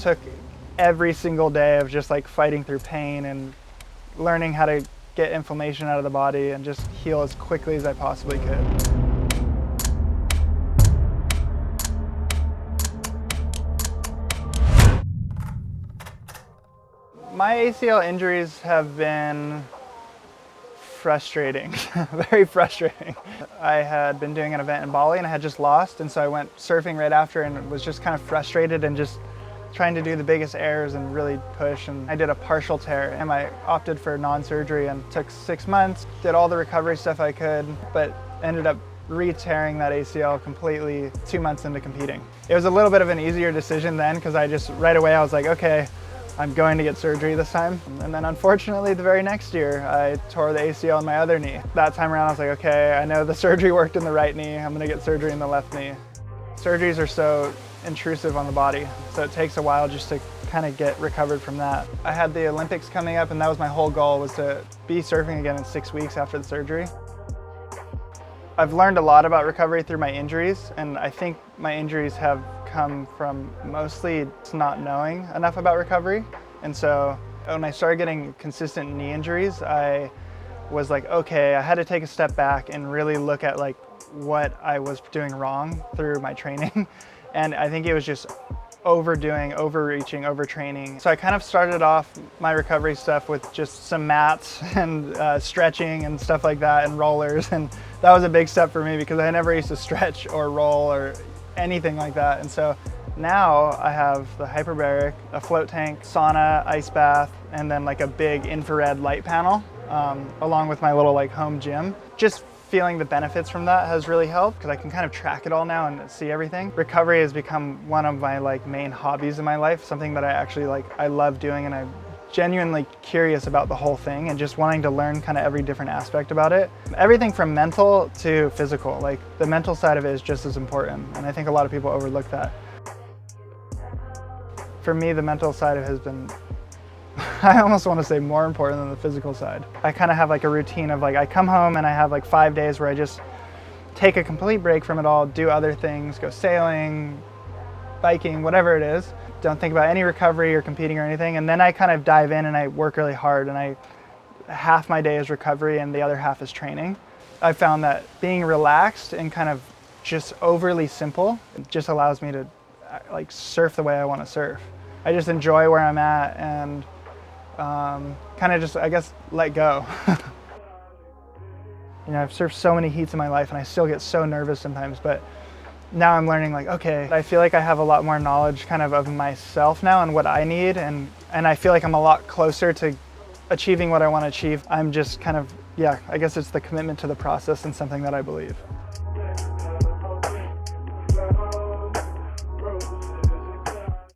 took every single day of just like fighting through pain and learning how to get inflammation out of the body and just heal as quickly as I possibly could. My ACL injuries have been frustrating, very frustrating. I had been doing an event in Bali and I had just lost, and so I went surfing right after and was just kind of frustrated and just trying to do the biggest airs and really push. And I did a partial tear and I opted for non-surgery and took 6 months, did all the recovery stuff I could, but ended up re-tearing that ACL completely 2 months into competing. It was a little bit of an easier decision then because I just right away I was like, okay, I'm going to get surgery this time. And then unfortunately the very next year I tore the ACL in my other knee. That time around I was like, okay, I know the surgery worked in the right knee, I'm gonna get surgery in the left knee. Surgeries are so intrusive on the body, so it takes a while just to kind of get recovered from that. I had the Olympics coming up and that was my whole goal, was to be surfing again in 6 weeks after the surgery. I've learned a lot about recovery through my injuries, and I think my injuries have come from mostly not knowing enough about recovery. And so when I started getting consistent knee injuries, I was like, okay, I had to take a step back and really look at like what I was doing wrong through my training. And I think it was just overdoing, overreaching, overtraining. So I kind of started off my recovery stuff with just some mats and stretching and stuff like that and rollers. And that was a big step for me because I never used to stretch or roll or anything like that. And so now I have the hyperbaric, a float tank, sauna, ice bath, and then like a big infrared light panel, along with my little like home gym. Just feeling the benefits from that has really helped because I can kind of track it all now and see everything. Recovery has become one of my like main hobbies in my life, something that I actually like, I love doing, and I'm genuinely curious about the whole thing and just wanting to learn kind of every different aspect about it. Everything from mental to physical, like the mental side of it is just as important, and I think a lot of people overlook that. For me, the mental side has been I almost want to say more important than the physical side. I kind of have like a routine of like, I come home and I have like 5 days where I just take a complete break from it all, do other things, go sailing, biking, whatever it is. Don't think about any recovery or competing or anything. And then I kind of dive in and I work really hard, and half my day is recovery and the other half is training. I found that being relaxed and kind of just overly simple just allows me to like surf the way I want to surf. I just enjoy where I'm at and kind of just, I guess, let go. You know, I've surfed so many heats in my life and I still get so nervous sometimes, but now I'm learning like, okay, I feel like I have a lot more knowledge kind of myself now and what I need, and I feel like I'm a lot closer to achieving what I want to achieve. I'm just kind of, yeah, I guess it's the commitment to the process and something that I believe.